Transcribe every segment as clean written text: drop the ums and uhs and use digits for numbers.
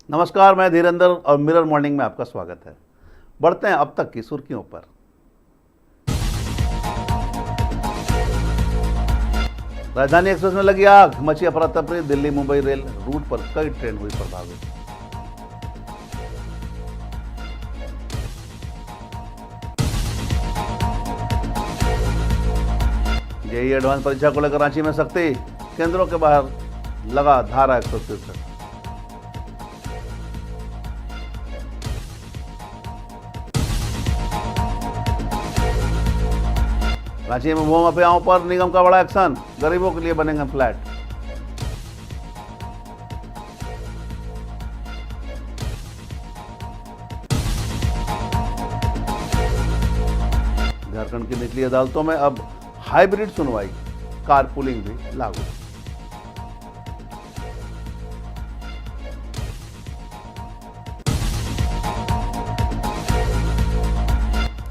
नमस्कार, मैं धीरेंद्र और मिरर मॉर्निंग में आपका स्वागत है। बढ़ते हैं अब तक की सुर्खियों पर। राजधानी एक्सप्रेस में लगी आग, मची अफरा तफरी, दिल्ली मुंबई रेल रूट पर कई ट्रेन हुई प्रभावित। जेईई एडवांस परीक्षा को लेकर रांची में सख्ती, केंद्रों के बाहर लगा धारा 163। रांची में भू माफियाओं पर निगम का बड़ा एक्शन, गरीबों के लिए बनेंगे फ्लैट। झारखंड की निचली अदालतों में अब हाइब्रिड सुनवाई, कारपूलिंग भी लागू।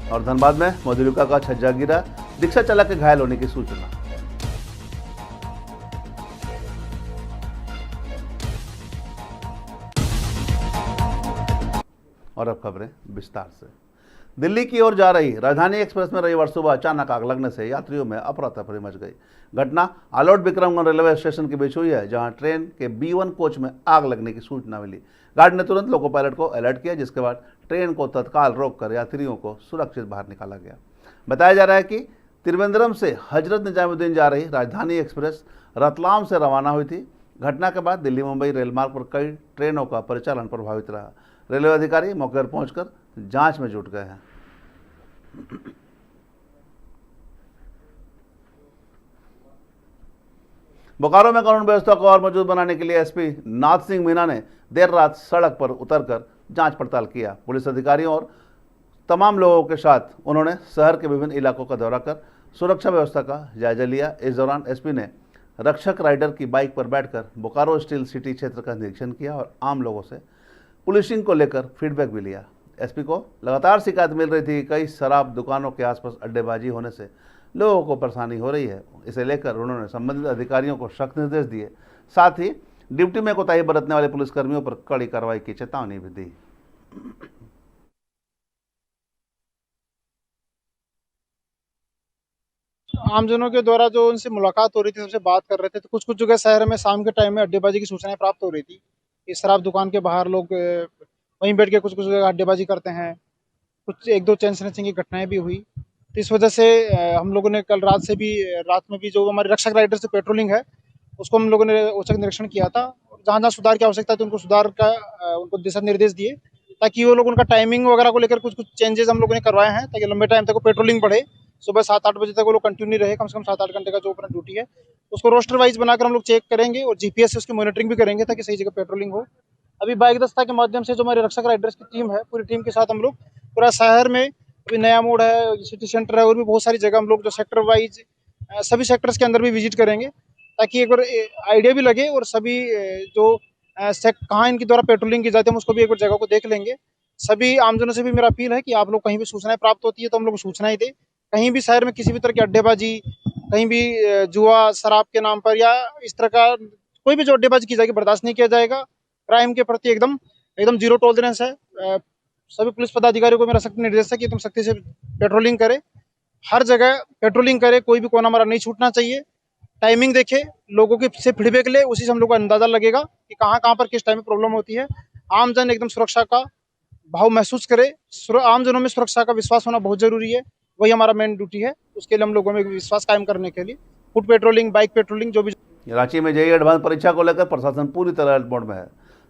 और धनबाद में मधुलिका का छज्जा गिरा, रिक्शा चालक के घायल होने की सूचना। और अब खबरें विस्तार से। दिल्ली की ओर जा रही राजधानी एक्सप्रेस में रविवार सुबह अचानक आग लगने से यात्रियों में अफरा तफरी मच गई। घटना आलोट विक्रमगंज रेलवे स्टेशन के बीच हुई है, जहां ट्रेन के B1 कोच में आग लगने की सूचना मिली। गार्ड ने तुरंत लोको पायलट को अलर्ट किया, जिसके बाद ट्रेन को तत्काल रोककर यात्रियों को सुरक्षित बाहर निकाला गया। बताया जा रहा है कि त्रिवेंद्रम से हजरत निजामुद्दीन जा रही राजधानी एक्सप्रेस रतलाम से रवाना हुई थी। घटना के बाद दिल्ली मुंबई रेलमार्ग पर कई ट्रेनों का परिचालन प्रभावित रहा। रेलवे अधिकारी मौके पर पहुंचकर जांच में जुट गए हैं। बोकारो में कानून व्यवस्था को और मजबूत बनाने के लिए एसपी नाथ सिंह मीना ने देर रात सड़क पर उतरकर जांच पड़ताल किया। पुलिस अधिकारियों और तमाम लोगों के साथ उन्होंने शहर के विभिन्न इलाकों का दौरा कर सुरक्षा व्यवस्था का जायजा लिया। इस दौरान एसपी ने रक्षक राइडर की बाइक पर बैठकर बोकारो स्टील सिटी क्षेत्र का निरीक्षण किया और आम लोगों से पुलिसिंग को लेकर फीडबैक भी लिया। एसपी को लगातार शिकायत मिल रही थी कि कई शराब दुकानों के आसपास अड्डेबाजी होने से लोगों को परेशानी हो रही है। इसे लेकर उन्होंने संबंधित अधिकारियों को सख्त निर्देश दिए। साथ ही ड्यूटी में कोताही बरतने वाले पुलिसकर्मियों पर कड़ी कार्रवाई की चेतावनी भी दी। आमजनों के द्वारा जो उनसे मुलाकात हो रही थी, उनसे बात कर रहे थे, तो कुछ कुछ जगह शहर में शाम के टाइम में अड्डेबाजी की सूचनाएं प्राप्त हो रही थी। इस शराब दुकान के बाहर लोग वहीं बैठ के कुछ कुछ जगह अड्डेबाजी करते हैं। कुछ एक दो चैन स्नैचिंग की घटनाएं भी हुई। तो इस वजह से हम लोगों ने कल रात से भी रात में भी जो हमारे रक्षक राइडर से पेट्रोलिंग है, उसको हम लोगों ने औचक निरीक्षण किया था। जहाँ जहाँ सुधार की आवश्यकता थी, उनको सुधार का उनको दिशा निर्देश दिए, ताकि वो लोग उनका टाइमिंग वगैरह को लेकर कुछ कुछ चेंजेस हम लोगों ने करवाए हैं, ताकि लंबे टाइम तक वो पेट्रोलिंग बढ़े। सुबह 7-8 बजे तक वो लोग कंटिन्यू रहे, कम से कम 7-8 घंटे का जो अपना ड्यूटी है उसको रोस्टर वाइज बनाकर हम लोग चेक करेंगे और जीपीएस से उसकी मॉनिटरिंग भी करेंगे, ताकि सही जगह पेट्रोलिंग हो। अभी बाइक दस्ता के माध्यम से जो हमारे रक्षक राइडर्स की टीम है, पूरी टीम के साथ हम लोग पूरा शहर में, अभी नया मोड़ है, सिटी सेंटर है, और भी बहुत सारी जगह हम लोग जो सेक्टर वाइज सभी सेक्टर्स के अंदर भी विजिट करेंगे, ताकि एक बार आइडिया भी लगे और सभी जो कहाँ इनके द्वारा पेट्रोलिंग की जाती है हम उसको भी एक बार जगह को देख लेंगे। सभी आमजनों से भी मेरा अपील है कि आप लोग कहीं भी सूचनाएं प्राप्त होती है तो हम लोग सूचनाएं दें। कहीं भी शहर में किसी भी तरह की अड्डेबाजी, कहीं भी जुआ शराब के नाम पर या इस तरह का कोई भी जो अड्डेबाजी की जाएगी बर्दाश्त नहीं किया जाएगा। क्राइम के प्रति एकदम एकदम जीरो टॉलरेंस है। सभी पुलिस पदाधिकारियों को मेरा सख्त निर्देश है कि तुम सख्ती से पेट्रोलिंग करें, हर जगह पेट्रोलिंग करें, कोई भी कोना हमारा नहीं छूटना चाहिए। टाइमिंग देखे, लोगों के से फीडबैक ले, उसी से हम लोग को अंदाजा लगेगा कि कहाँ कहाँ पर किस टाइम में प्रॉब्लम होती है। आमजन एकदम सुरक्षा का भाव महसूस करे। आमजनों में सुरक्षा का विश्वास होना बहुत जरूरी है, वही हमारा मेन ड्यूटी है। उसके लिए हम लोगों में विश्वास कायम करने के लिए फुट पेट्रोलिंग, बाइक पेट्रोलिंग जो भी। रांची में जेईई एडवांस परीक्षा को लेकर प्रशासन पूरी तरह अलर्ट मोड में है।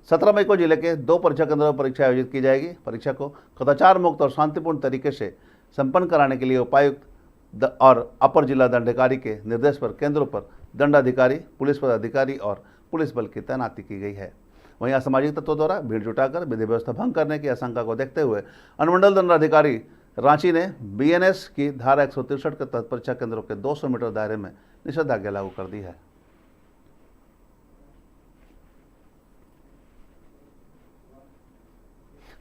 17 मई को जिले के 2 परीक्षा केंद्रों पर परीक्षा आयोजित की जाएगी। परीक्षा को कदाचार मुक्त और शांतिपूर्ण तरीके से संपन्न कराने के लिए उपायुक्त और अपर जिला दंडाधिकारी के निर्देश पर केंद्रों पर दंडाधिकारी, पुलिस पदाधिकारी और पुलिस बल की तैनाती की गई है। वहीं असामाजिक तत्वों द्वारा भीड़ जुटाकर विधि व्यवस्था भंग करने की आशंका को देखते हुए अनुमंडल दंडाधिकारी रांची ने बीएनएस की धारा 163 के तहत परीक्षा केंद्रों के 200 मीटर दायरे में निषेधाज्ञा लागू कर दी है।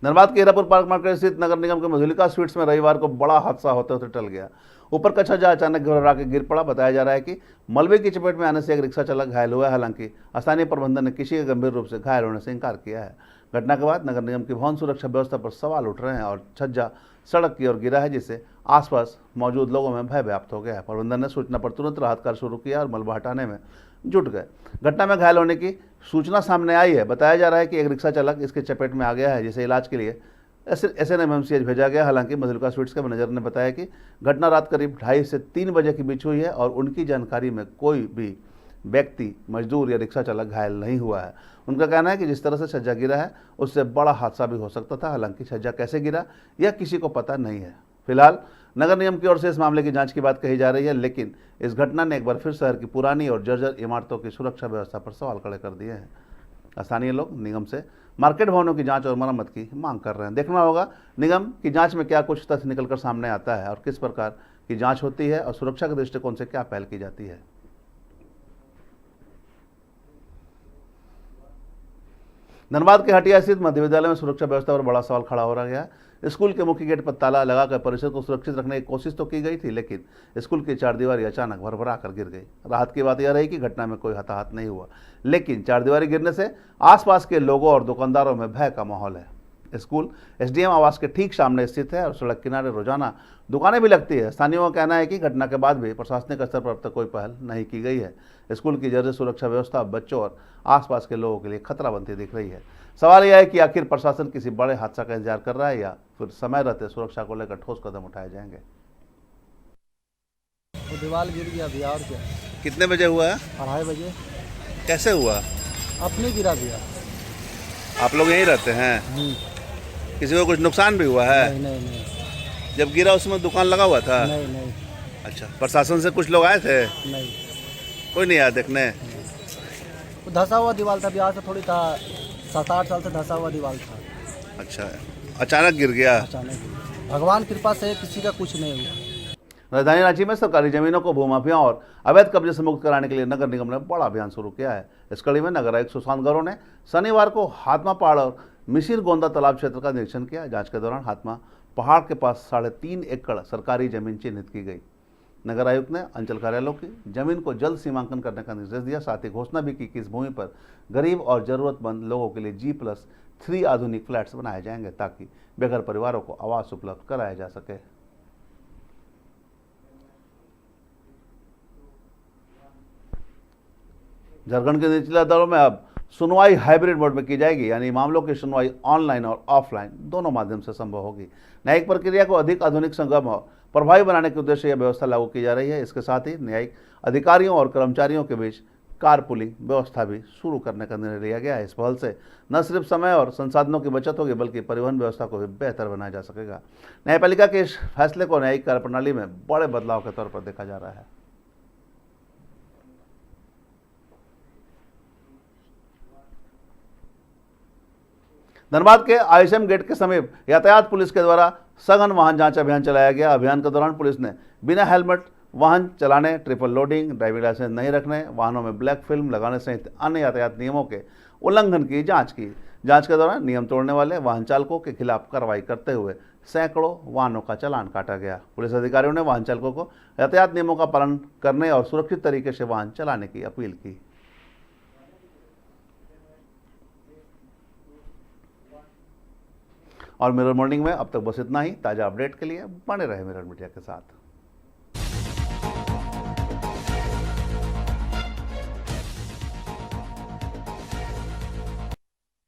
धनबाद के हीरापुर पार्क मार्केट स्थित नगर निगम के मधुलिका स्वीट्स में रविवार को बड़ा हादसा होते होते टल गया। ऊपर का छज्जा अचानक घबरा के गिर पड़ा। बताया जा रहा है कि मलबे की चपेट में आने से एक रिक्शा चालक घायल हुआ है। हालांकि स्थानीय प्रबंधन ने किसी के गंभीर रूप से घायल होने से इनकार किया है। घटना के बाद नगर निगम की भवन सुरक्षा व्यवस्था पर सवाल उठ रहे हैं और छज्जा सड़क की ओर गिरा है, जिससे आसपास मौजूद लोगों में भय व्याप्त हो गया है। प्रबंधन ने सूचना पर तुरंत राहत कार्य शुरू किया और मलबा हटाने में जुट गए। घटना में घायल होने की सूचना सामने आई है। बताया जा रहा है कि एक रिक्शा चालक इसके चपेट में आ गया है, जिसे इलाज के लिए SNMMCH भेजा गया। हालांकि मधुलिका स्वीट्स के मैनेजर ने बताया कि घटना रात करीब 2:30 से 3 बजे के बीच हुई है और उनकी जानकारी में कोई भी व्यक्ति, मजदूर या रिक्शा चालक घायल नहीं हुआ है। उनका कहना है कि जिस तरह से छज्जा गिरा है उससे बड़ा हादसा भी हो सकता था। हालांकि छज्जा कैसे गिरा यह किसी को पता नहीं है। फिलहाल नगर निगम की ओर से इस मामले की जांच की बात कही जा रही है, लेकिन इस घटना ने एक बार फिर शहर की पुरानी और जर्जर इमारतों की सुरक्षा व्यवस्था पर सवाल खड़े कर दिए हैं। स्थानीय लोग निगम से मार्केट भवनों की जांच और मरम्मत की मांग कर रहे हैं। देखना होगा निगम की जांच में क्या कुछ तथ्य निकलकर सामने आता है और किस प्रकार की जांच होती है और सुरक्षा के दृष्टिकोण से क्या पहल की जाती है। धनबाद के हटिया स्थित मध्य विद्यालय में सुरक्षा व्यवस्था पर बड़ा सवाल खड़ा हो रहा है। स्कूल के मुख्य गेट पर ताला लगाकर परिसर को सुरक्षित रखने की कोशिश तो की गई थी, लेकिन स्कूल की चारदीवारी अचानक भरभरा कर गिर गई। राहत की बात यह रही कि घटना में कोई हताहत नहीं हुआ, लेकिन चारदीवारी गिरने से आसपास के लोगों और दुकानदारों में भय का माहौल है। स्कूल SDM आवास के ठीक सामने स्थित है और सड़क किनारे रोजाना दुकानें भी लगती है। स्थानीयों का कहना है कि घटना के बाद भी प्रशासनिक स्तर पर अब तक कोई पहल नहीं की गई है। स्कूल की जर्जर सुरक्षा व्यवस्था बच्चों और आसपास के लोगों के लिए खतरा बनती दिख रही है। सवाल यह है कि आखिर प्रशासन किसी बड़े हादसा का इंतजार कर रहा है या फिर समय रहते सुरक्षा को लेकर ठोस कदम उठाए जाएंगे। वो दीवार गिर गया भैया, और क्या। कितने बजे हुआ है? 2:30 बजे। कैसे हुआ? अपने गिरा भैया। आप लोग यहीं रहते हैं? किसी को कुछ नुकसान भी हुआ है? नहीं नहीं नहीं। जब गिरा उसमें दुकान लगा हुआ था? नहीं नहीं। अच्छा, प्रशासन से कुछ लोग आए थे? नहीं, कोई नहीं आया देखने? वो धंसा हुआ दीवार था, बिहार से थोड़ी था, 7-8 साल से धंसा हुआ दीवार था। अच्छा, अचानक गिर गया? अचानक। भगवान कृपा से किसी का कुछ नहीं हुआ। राजधानी रांची में सरकारी जमीनों को भूमाफियाओं और अवैध कब्जे से मुक्त कराने के लिए नगर निगम ने बड़ा अभियान शुरू किया है। इस कड़ी में नगर आयुक्त सुशांत गौरव ने शनिवार को हाथमा पहाड़ और मिसिर गोंदा तालाब क्षेत्र का निरीक्षण किया। जांच के दौरान हाथमा पहाड़ के पास 3.5 एकड़ सरकारी जमीन चिन्हित की गई। नगर आयुक्त ने अंचल कार्यालयों की जमीन को जल्द सीमांकन करने का निर्देश दिया। साथ ही घोषणा भी की कि इस भूमि पर गरीब और जरूरतमंद लोगों के लिए G+3 आधुनिक फ्लैट्स बनाए जाएंगे, ताकि बेघर परिवारों को आवास उपलब्ध कराया जा सके। झारखंड के निचले अदालतों में अब सुनवाई हाइब्रिड मोड में की जाएगी, यानी मामलों की सुनवाई ऑनलाइन और ऑफलाइन दोनों माध्यम से संभव होगी। न्यायिक प्रक्रिया को अधिक आधुनिक, सुगम और प्रभावी बनाने के उद्देश्य यह व्यवस्था लागू की जा रही है। इसके साथ ही न्यायिक अधिकारियों और कर्मचारियों के बीच कारपूलिंग व्यवस्था भी शुरू करने का निर्णय लिया गया है। इस पहल से न सिर्फ समय और संसाधनों की बचत होगी, बल्कि परिवहन व्यवस्था को भी बेहतर बनाया जा सकेगा। न्यायपालिका के इस फैसले को न्यायिक कार्यप्रणाली में बड़े बदलाव के तौर पर देखा जा रहा है। धनबाद के ISM गेट के समीप यातायात पुलिस के द्वारा सघन वाहन जांच अभियान चलाया गया। अभियान के दौरान पुलिस ने बिना हेलमेट वाहन चलाने, ट्रिपल लोडिंग, ड्राइविंग लाइसेंस नहीं रखने, वाहनों में ब्लैक फिल्म लगाने सहित अन्य यातायात नियमों के उल्लंघन की जांच की। जांच के दौरान नियम तोड़ने वाले वाहन चालकों के खिलाफ कार्रवाई करते हुए सैकड़ों वाहनों का चालान काटा गया। पुलिस अधिकारियों ने वाहन चालकों को यातायात नियमों का पालन करने और सुरक्षित तरीके से वाहन चलाने की अपील की। और मिरर मॉर्निंग में अब तक बस इतना ही। ताज़ा अपडेट के लिए बने रहे मिरर मीडिया के साथ।